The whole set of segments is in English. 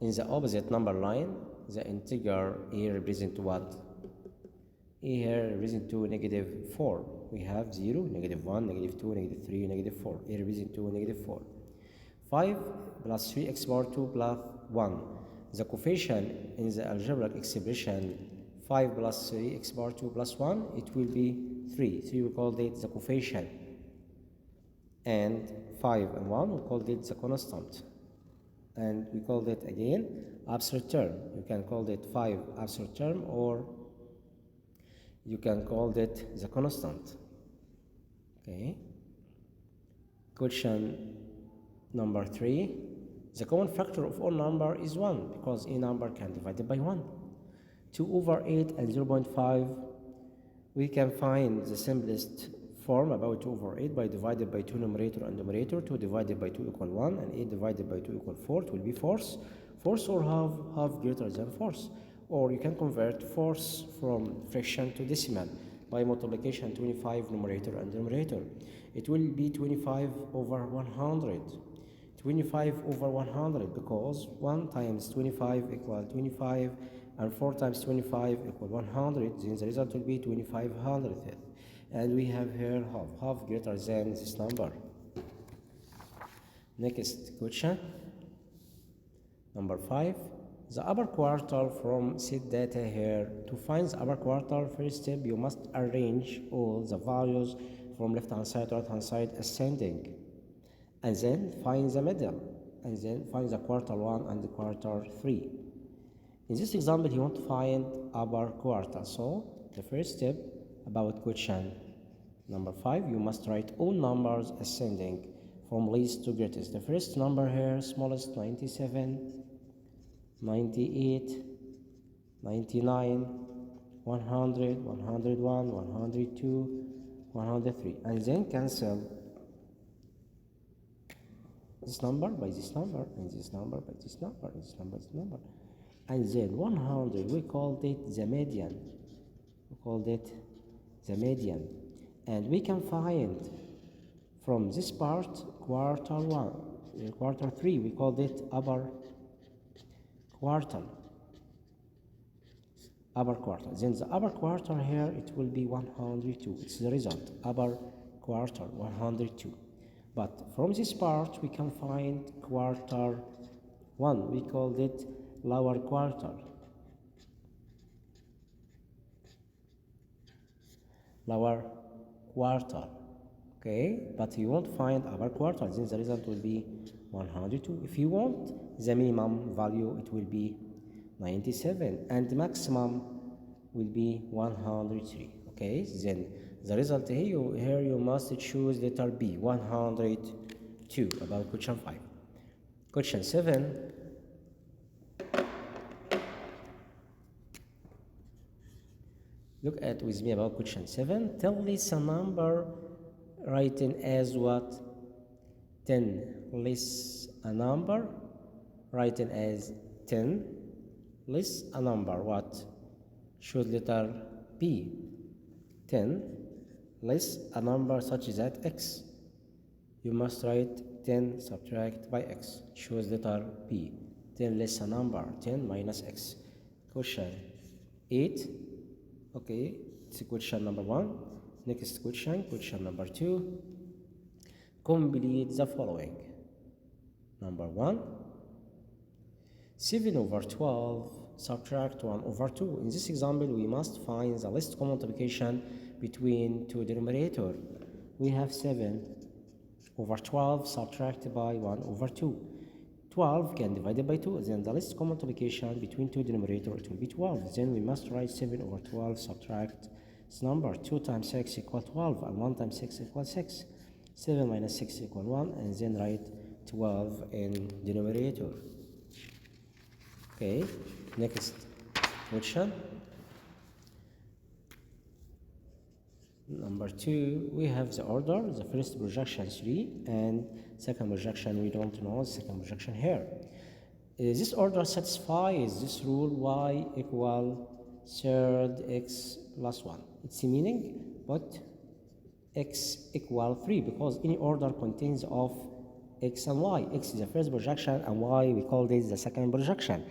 In the opposite number line, the integer here represent what? Here represent 2, negative 4. We have 0, negative 1, negative 2, negative 3, negative 4. Here represent 2, negative 4. 5 plus 3x power 2 plus 1. The coefficient in the algebraic expression 5 plus 3x power 2 plus 1, it will be 3. 3 we called it the coefficient. And 5 and 1 we called it the constant. And we called it again absolute term. You can call it 5 absolute term, or you can call it the constant. Okay. Question number 3. The common factor of all number is 1, because any number can divide it by 1. 2 over 8 and 0.5. We can find the simplest form about 2 over 8 by divided by 2 numerator and numerator. 2 divided by 2 equal 1, and 8 divided by 2 equal 4. It will be fourths. Fourths or half greater than fourths. Or you can convert fourths from fraction to decimal by multiplication 25 numerator and numerator. It will be 25 over 100. 25 over 100, because 1 times 25 equal 25, and 4 times 25 equal 100. Then the result will be 2500. And we have here half greater than this number. Next question. Number 5. The upper quartile from set data here. To find the upper quartile, first step, you must arrange all the values from left hand side to right hand side ascending, and then find the middle, and then find the quartile 1 and the quartile 3. In this example, you want to find upper quartile. So the first step about question number 5, you must write all numbers ascending from least to greatest. The first number here, smallest, 97, 98, 99, 100, 101, 102, 103, and then cancel this number by this number, and this number by this number, and this number by this number. And then 100, we called it the median. We called it the median. And we can find from this part quartile 1, quartile 3, we called it upper quartile. Upper quartile. Then the upper quartile here, it will be 102. It's the result. Upper quartile, 102. But from this part, we can find quartile 1. We called it lower quartile. Lower quartile. Okay? But you won't find upper quartile. Then the result will be 102. If you want the minimum value, it will be 97. And the maximum will be 103. Okay? Then the result here you must choose letter B, 102, about question 5. Question 7. Look at with me about question 7. Tell us a number written as what? 10. List a number written as 10. List a number what? Choose letter B, 10. List a number such that x. You must write 10 subtract by x. Choose letter B. 10 less a number, 10 minus x. Question 8. Okay, it's question number 1. Next question number 2. Complete the following. Number 1. 7 over 12 subtract 1 over 2. In this example, we must find the least common multiplication between two denominators. We have 7 over 12 subtracted by 1 over 2. 12 can divide by 2. Then the least common multiplication between two denominators, it will be 12. Then we must write 7 over 12 subtract this number. 2 times 6 equal 12, and 1 times 6 equals 6. 7 minus 6 equal 1, and then write 12 in denominator. Okay, next question. Number 2, we have the order. The first projection 3, and second projection we don't know. Second projection here. This order satisfies this rule: y equal third x plus 1. It's meaning, but x equal 3, because any order contains of x and y. X is the first projection and y we call this the second projection.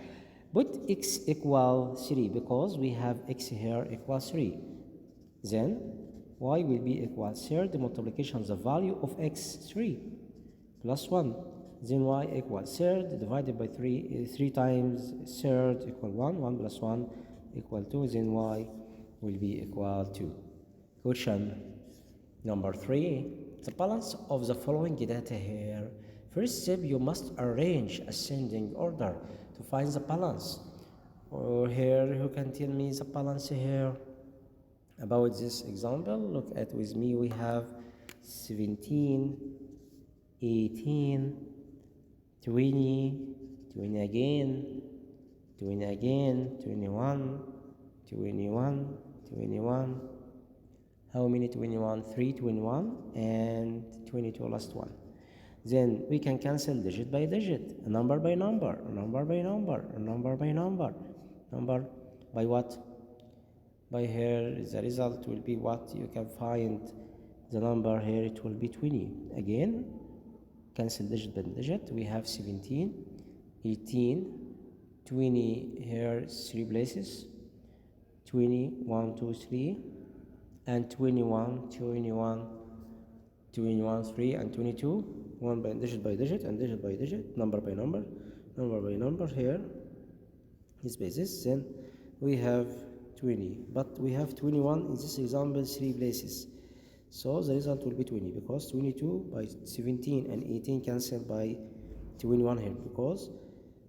Put x equal 3 because we have x here equal 3. Then y will be equal third multiplication of the value of x 3 plus 1. Then y equal third divided by 3, 3 times third equal 1, 1 plus 1 equal 2, then y will be equal 2. Question number 3, the balance of the following data here. First step, you must arrange ascending order to find the balance. Or here, who can tell me the balance here? About this example, look at with me, we have 17, 18, 20, 20 again, 20 again, 21, 21, 21. How many 21? 3 21 and 22 last one. Then we can cancel digit by digit, number by number, number by number, number by number, number by what? By here, the result will be what? You can find the number here, it will be 20. Again, cancel digit by digit. We have 17, 18, 20 here, 3 places, 20, 1, 2, 3, and 21, 21, 21, 3, and 22, 1 by digit and digit by digit, number by number, number by number here, this basis. Then we have 20, but we have 21 in this example 3 places. So the result will be 20 because 22 by 17 and 18 cancelled by 21 here because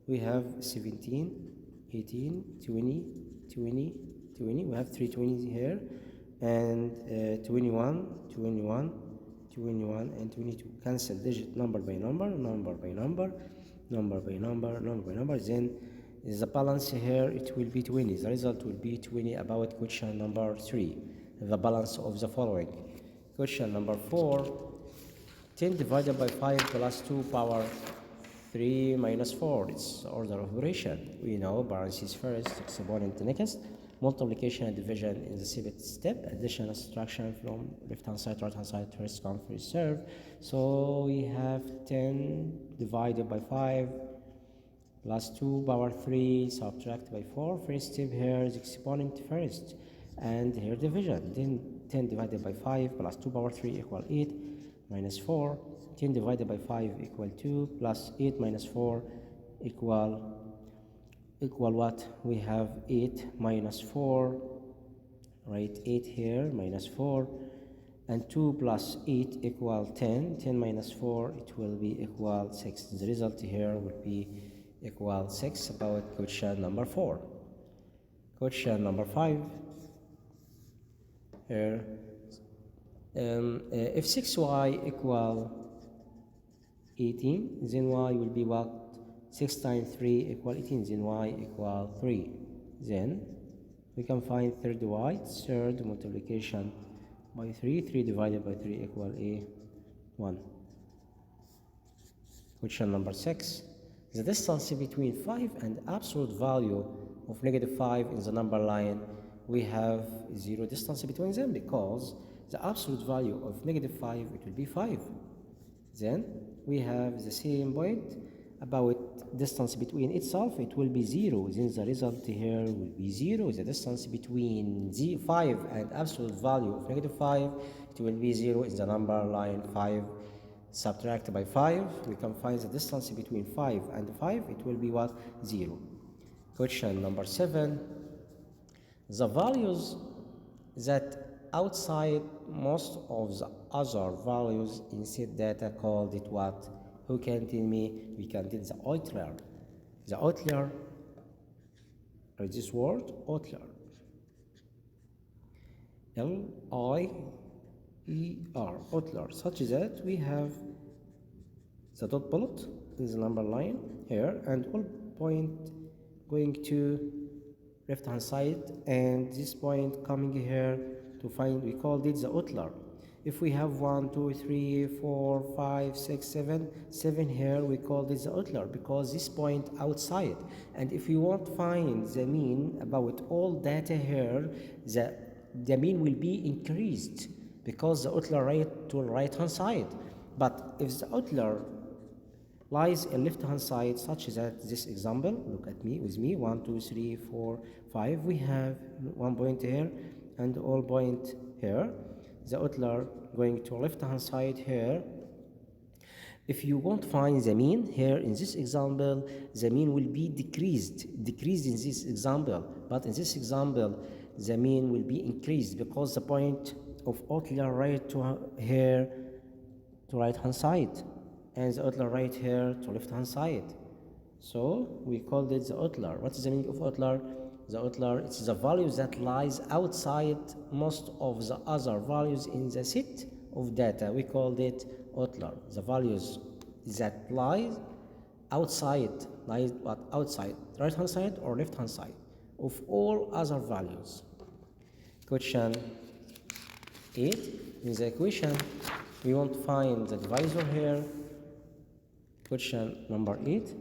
we have 17, 18, 20, 20, 20. We have 3 20s here and 21, 21, 21 and 22. Cancel digit number by number, number by number, number by number, number by number. Then the balance here, it will be 20. The result will be 20 about question number 3. The balance of the following. Question number 4, 10 divided by 5 plus 2 power 3 minus 4. It's the order of operation. We know parentheses first, exponent next, multiplication and division in the seventh step, addition and subtraction from left hand side, right hand side, first come, first serve. So we have 10 divided by 5 plus 2 power 3 subtract by 4. First step here is exponent first and here division. Then 10 divided by 5 plus 2 power 3 equal 8 minus 4. 10 divided by 5 equal 2 plus 8 minus 4 equal what? We have 8 minus 4, right? 8 here minus 4 and 2 plus 8 equal 10. 10 minus 4, it will be equal 6. The result here will be equal 6 about question number 4. Question number 5 here, if 6y equal 18, then y will be what? 6 times 3 equal 18, then y equal 3. Then we can find third y, third multiplication by 3, 3 divided by 3 equal 1. Question number 6, the distance between 5 and absolute value of -5 in the number line. We have 0 distance between them because the absolute value of -5, it will be 5. Then we have the same point about distance between itself, it will be 0. Then the result here will be 0. The distance between 5 and absolute value of -5, it will be 0 in the number line 5. Subtract by 5, we can find the distance between 5 and 5, it will be what? 0. Question number 7, the values that outside most of the other values in set data called it what? Who can tell me? We can tell the outlier. The outlier is this word, outlier. L-I-E-R, outlier, such that we have the dot bullet in the number line here and all point going to left hand side and this point coming here to find, we call it the outlier. If we have 1, 2, 3, 4, 5, 6, 7 here, we call this the outlier because this point outside. And if you want to find the mean about all data here, the mean will be increased because the outlier right to right hand side. But if the outlier lies in left hand side, such that this example, look at me with me, 1 2 3 4 5, we have 1 point here and all point here. The outlier going to left hand side here. If you want to find the mean here in this example, the mean will be decreased in this example, but in this example the mean will be increased because the point of outlier right to here to right hand side and the outlier right here to left hand side. So we called it the outlier. What is the meaning of outlier? The outlier, it's the value that lies outside most of the other values in the set of data. We called it outlier. The values that lie outside, outside right hand side or left hand side of all other values. Question 8. In the equation, we want to find the divisor here. Question number 8.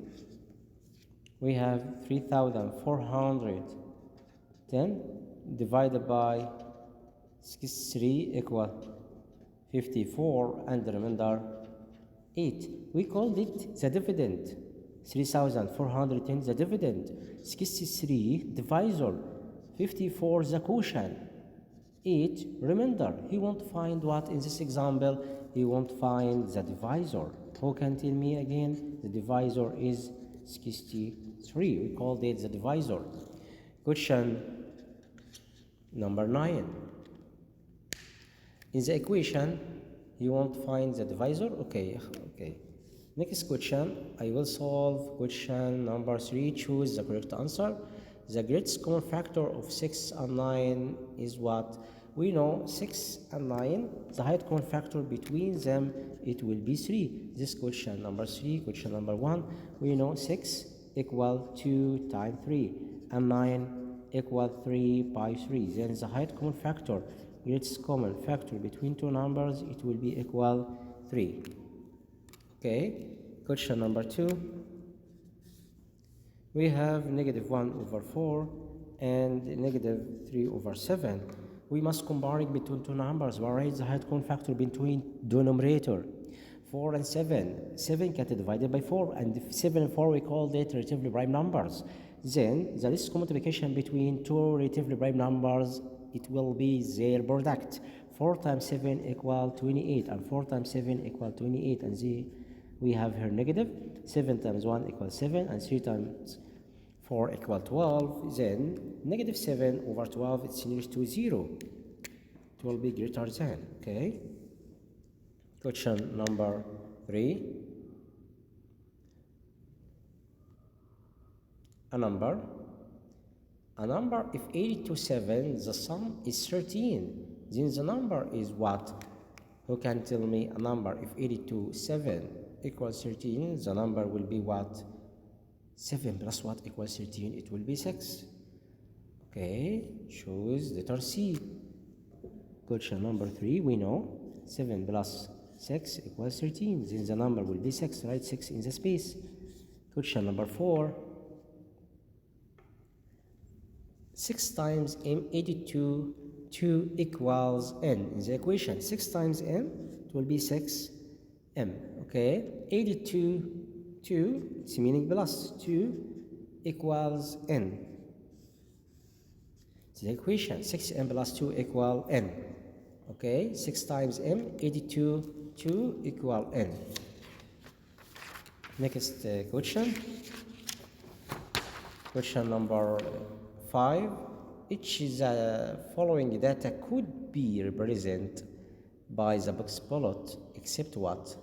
We have 3,410 divided by 63 equal 54 and the remainder 8. We called it the dividend. 3,410 the dividend, 63 divisor, 54 the quotient, 8 remainder. He won't find what in this example? He won't find the divisor. Who can tell me again? The divisor is 63. We called it the divisor. Question number 9. In the equation, you won't find the divisor? Okay. Next question, I will solve question number 3. Choose the correct answer. The greatest common factor of 6 and 9 is what? We know 6 and 9, the highest common factor between them, it will be 3. This question number 3, question number 1, we know 6 equal 2 times 3 and 9 equal 3 by 3. Then the highest common factor, greatest common factor between two numbers, it will be equal 3. Okay, question number 2. We have negative 1 over 4 and negative 3 over 7. We must compare it between two numbers. What is the highest common factor between denominator? 4 and 7. 7 can be divided by 4, and 7 and 4 we call it relatively prime numbers. Then the least common multiplication between two relatively prime numbers, it will be their product. 4 times 7 equal 28, and 4 times 7 equal 28, and we have here negative. 7 times 1 equals 7, and 3 times 4 equal 12. Then negative 7 over 12, it's nearest to 0. It will be greater than. Okay. Question number 3. A number if 8 to 7, the sum is 13. Then the number is what? Who can tell me a number if 8 to 7 equals 13? The number will be what? 7 plus what equals 13? It will be 6. Okay, choose letter C. Question number 3, we know 7 plus 6 equals 13. Then the number will be 6. Write 6 in the space. Question number 4. 6 times m, 82, 2 equals n. In the equation, 6 times m, it will be 6m. Okay, 82, 2, it's meaning plus 2 equals n. The equation, 6m plus 2 equal n. Okay, 6 times m, 82, 2 equal n. Next question. Question number 5. Each of the following data could be represented by the box plot except what?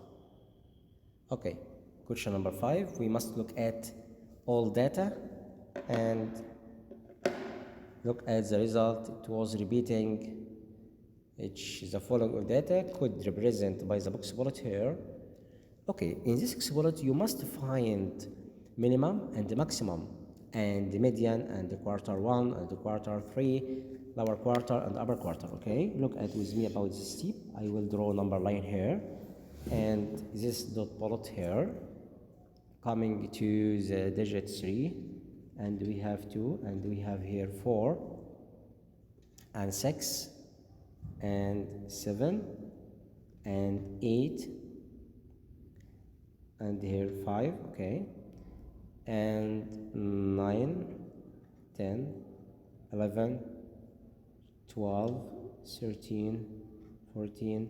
Okay, question number 5. We must look at all data and look at the result. It was repeating. Each the following of data could represent by the box plot here. Okay, in this box plot you must find minimum and the maximum, and the median and the quarter 1 and the quarter 3, lower quarter and upper quarter. Okay, look at with me about this step. I will draw number line here and this dot plot here coming to the digit 3, and we have 2, and we have here 4 and 6 and 7 and 8 and here 5, okay, and 9, 10, 11, 12, 13, 14,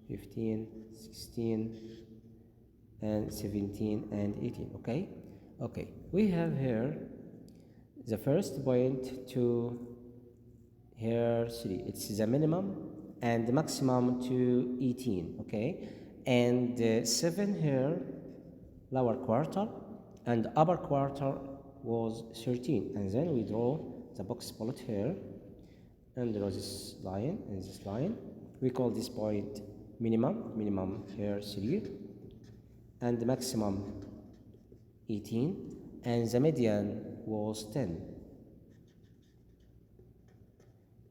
15, 16, and 17 and 18. Okay, okay, we have here the first point to here 3. It's the minimum and the maximum to 18. Okay, and 7 here lower quarter and upper quarter was 13, and then we draw the box plot here and draw this line and this line. We call this point minimum here 3 and the maximum 18, and the median was 10.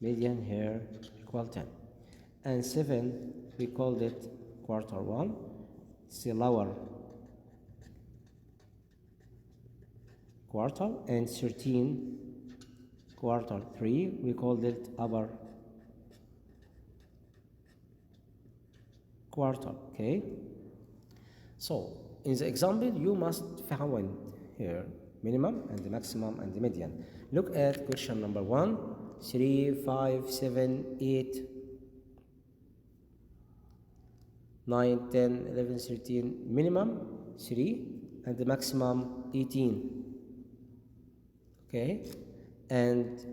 Median here equal 10. And 7, we called it quarter 1. It's the lower quarter, and 13 quarter 3, we called it upper quarter. Okay, so in the example you must find here minimum and the maximum and the median. Look at question number 1, 3, 5, 7, 8, 9, 10, 11, 13, minimum 3 and the maximum 18. Okay, and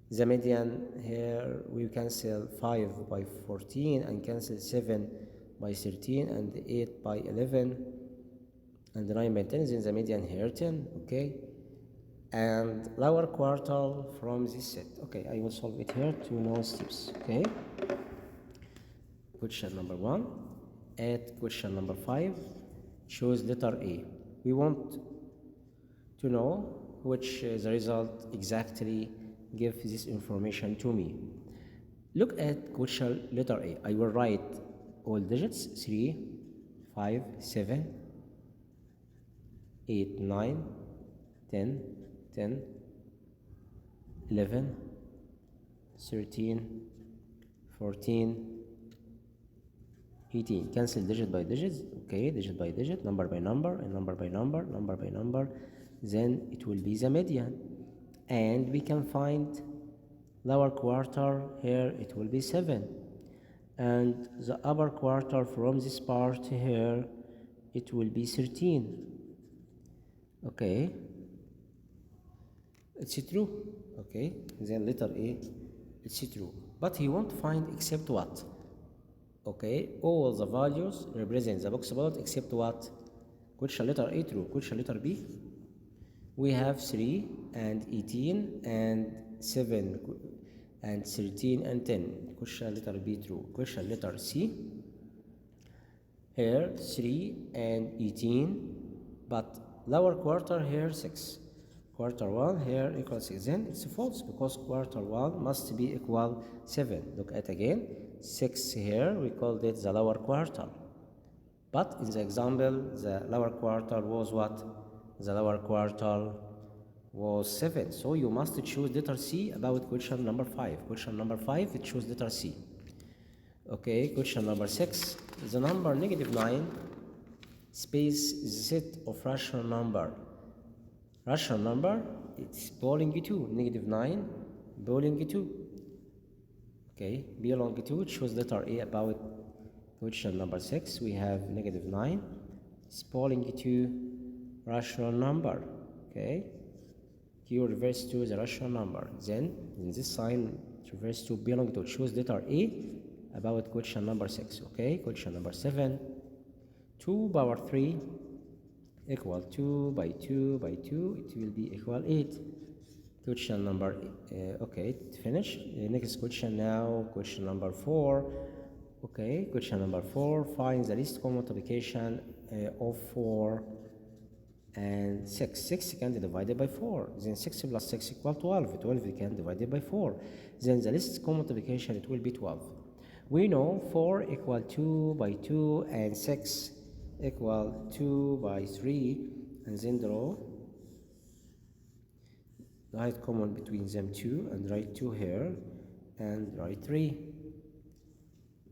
the median here we cancel 5 by 14 and cancel 7 by 13 and 8 by 11 and 9 by 10, then the median here 10. Okay, and lower quartile from this set. Okay, I will solve it here, 2 more steps. Okay, question number 1. At question number 5, choose letter A. We want to know which the result exactly give this information to me. Look at question letter A. I will write all digits 3, 5, 7, 8, 9, 10, 10, 11, 13, 14, 18. Cancel digit by digit. Okay, digit by digit, number by number, and number by number, number by number. Then it will be the median, and we can find lower quarter here. It will be 7, and the upper quarter from this part here it will be 13. Okay, it's true. Okay, then letter A, it's true, but he won't find except what? Okay, all the values represent the box plot except what? Question letter A true. Question letter B, we have 3 and 18 and 7 and 13 and 10. Question letter B true. Question letter C, here 3 and 18, but lower quarter here 6. Quarter 1 here equals 6. Then it's false because quarter 1 must be equal 7. Look at again, 6 here, we called it the lower quarter. But in the example, the lower quarter was what? The lower quarter was 7. So you must choose letter C about question number 5. Question number 5, it choose letter C. Okay, question number 6, the number -9 space is a set of rational number. Rational number, it's belong to -9 belong to. Okay, belong to, choose letter A about question number 6. We have -9, it's belong to rational number. Okay, Q reverse to the rational number. Then in this sign reverse to belong to, choose letter A about question number 6. Okay, question number 7, 2 power 3 equal 2 by 2 by 2, it will be equal 8. Question number okay, finish. Next question now, question number 4. Okay, question number 4, find the least common multiplication of 4 and 6. 6 can be divided by 4. Then 6 plus 6 equal 12. 12 can be divided by 4. Then the least common multiplication, it will be 12. We know 4 equal 2 by 2 and 6 equal 2 by 3, and then draw write common between them 2 and write 2 here and write 3.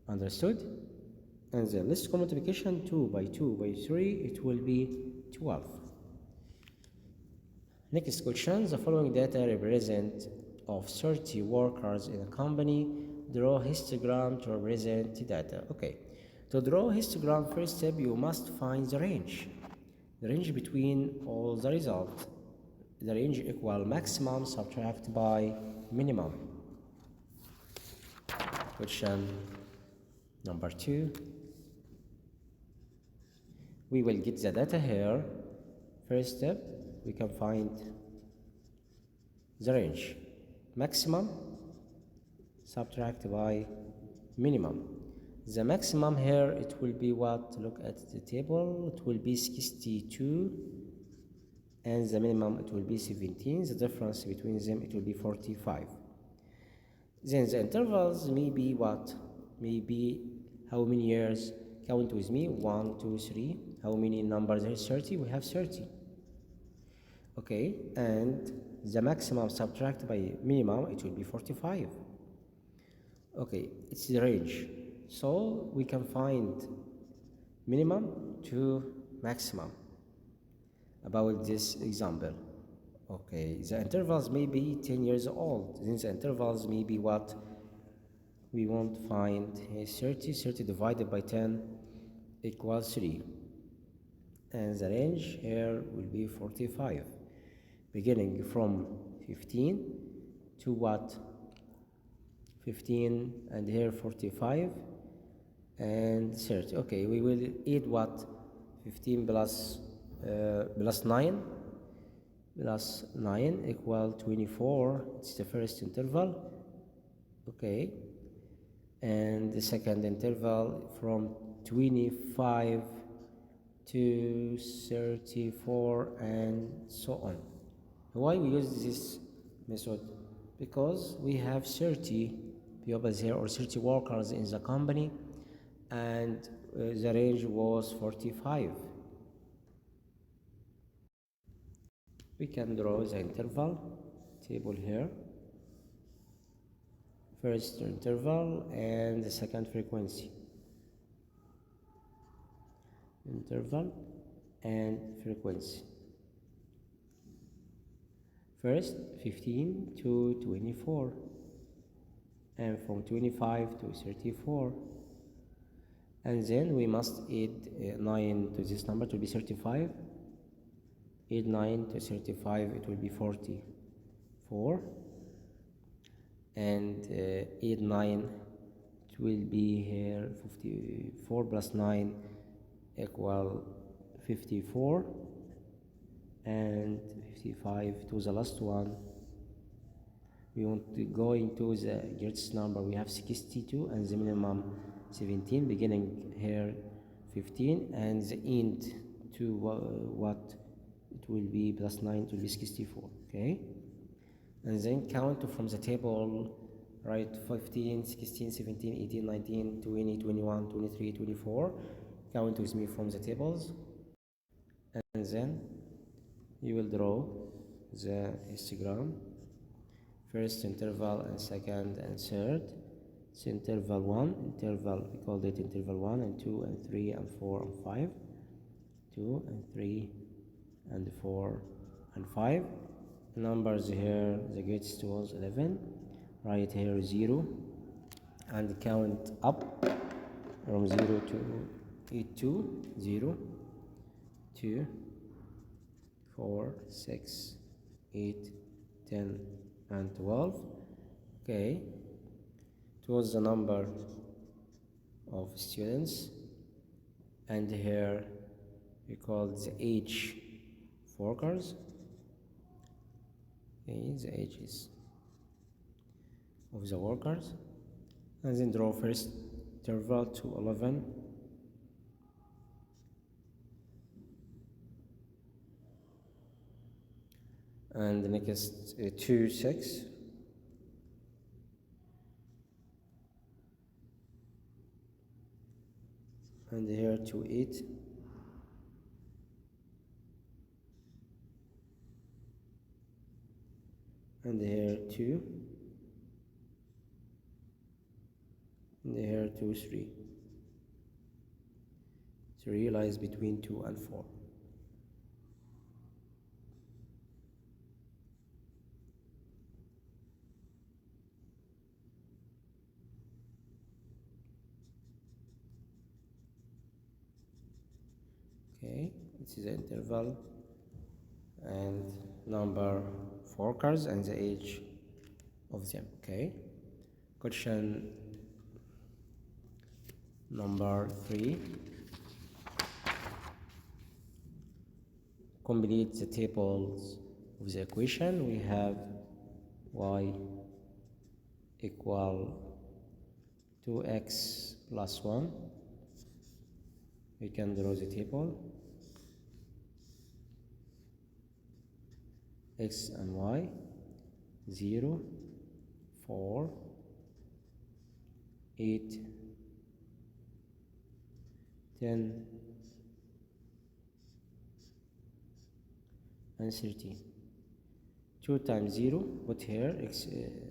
Understood? and then let's do multiplication. 2 by 2 by 3, it will be 12. Next question, the following data represent of 30 workers in a company. Draw histogram to represent data. Okay, to draw histogram, first step, you must find the range between all the results. The range equal maximum subtract by minimum. Question number 2. We will get the data here. First step, we can find the range. Maximum subtract by minimum. The maximum here, it will be what? Look at the table. It will be 62, and the minimum, it will be 17. The difference between them, it will be 45. Then the intervals may be what? Maybe how many years? Count with me. 1, 2, 3. How many numbers are 30? We have 30. Okay, and the maximum subtract by minimum, it will be 45. Okay, it's the range. So we can find minimum to maximum about this example. Okay, the intervals may be 10 years old. Then the intervals may be what? We want to find 30. 30 divided by 10 equals 3. And the range here will be 45. Beginning from 15 to what? 15, and here 45 and 30. Okay, we will add what? 15 plus 9 plus 9 equal 24. It's the first interval. Okay, and the second interval from 25 to 34 and so on. Why we use this method? Because we have 30 pupils here, or 30 workers in the company, and the range was 45. We can draw the interval table here. First interval and the second frequency. Interval and frequency. First 15 to 24, and from 25 to 34, and then we must add 9 to this number to be 35. Add 9 to 35, it will be 44, and add 9, it will be here 54 plus 9 equal 54, and 55 to the last one. We want to go into the greatest number. We have 62 and the minimum 17, beginning here 15, and the end to what? It will be plus 9, it will be 64. Okay, and then count from the table, right? 15, 16, 17, 18, 19, 20, 21, 23, 24. Count with me from the tables, and then you will draw the histogram. First interval and second and third. It's interval 1, interval, we called it interval 1 and 2 and 3 and 4 and 5. 2 and 3 and 4 and 5. Numbers here, the greatest was 11. Right here 0, and count up from 0 to 82. 0, 2, 4, 6, 8, 10, and 12. Okay, it was the number of students, and here we call the age of workers. Okay, the ages of the workers, and then draw first interval to 11. And the next 2, 6. And here 2, 8. And here 2. And here 2, 3. 3 lies between 2 and 4. Okay, this is the interval and number of workers and the age of them. Okay, question number 3. Complete the tables of the equation. We have y equal 2x plus 1. We can draw the table. X and y, 0, 4, 8, 10, and 13. 2 times 0, put here x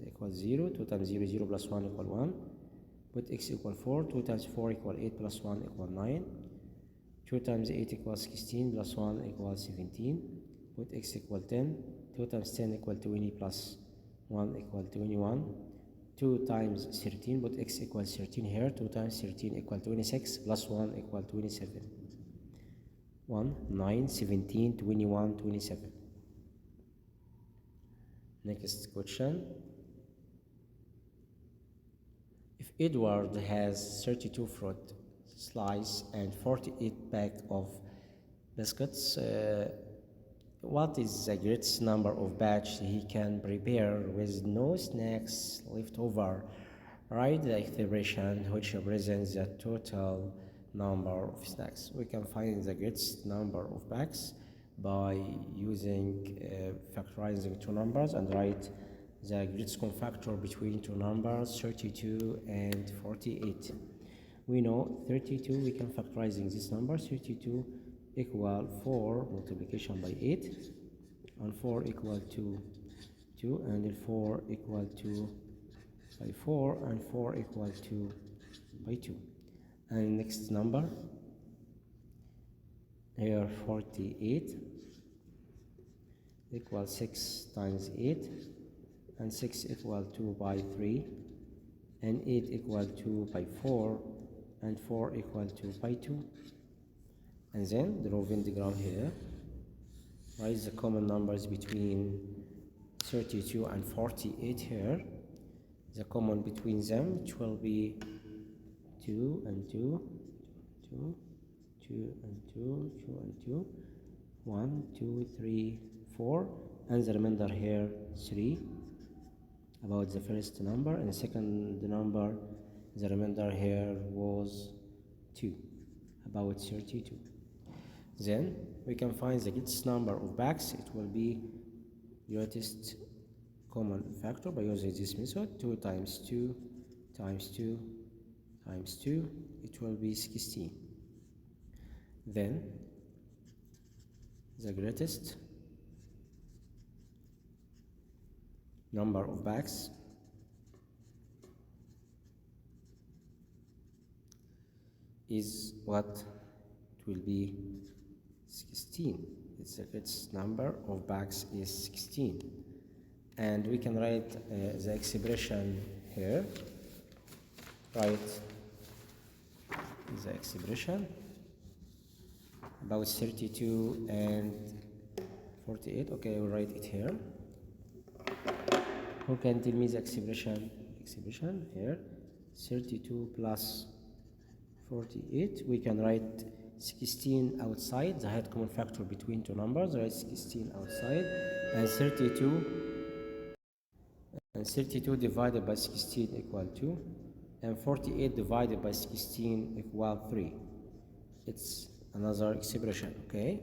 equals 0, 2 times 0, 0 plus 1 equal 1. Put x equal 4, 2 times 4 equal 8 plus 1 equal 9. 2 times 8 equals 16 plus 1 equals 17. Put x equal 10, 2 times 10 equal 20 plus 1 equal 21. 2 times 13, put x equals 13 here, 2 times 13 equal 26 plus 1 equal 27. 1, 9, 17, 21, 27. Next question. If Edward has 32 fruit slices and 48 bags of biscuits, what is the greatest number of batch he can prepare with no snacks left over? Write the expression which represents the total number of snacks. We can find the greatest number of bags by using factorizing two numbers and write the greatest common factor between two numbers, 32 and 48. We know 32, we can factorizing this number, 32 equal 4 multiplication by 8, and 4 equal to 2, and 4 equal to by 4, and 4 equal to by 2. And next number here, 48 equals 6 times 8, and 6 equal 2 by 3, and 8 equal 2 by 4, and 4 equal to by 2. And then draw Venn diagram here. Write the common numbers between 32 and 48 here. The common between them, it will be 2 and 2, 2, 2 and 2, 2 and 2, 1, 2, 3, 4, and the remainder here 3. About the first number, and the second number, the remainder here was 2, about 32. Then we can find the greatest number of bags. It will be greatest common factor by using this method. 2 times 2 times 2 times 2, it will be 16. Then the greatest number of bags is what? It will be 16. It's the greatest number of bags is 16. And we can write the expression here. Write the expression about 32 and 48. Okay, I will write it here. Who can tell me the expression? Expression here, 32 plus 48. We can write 16 outside, the height common factor between two numbers. Write 16 outside, and 32 divided by 16 equal 2, and 48 divided by 16 equal 3. It's another expression. Okay.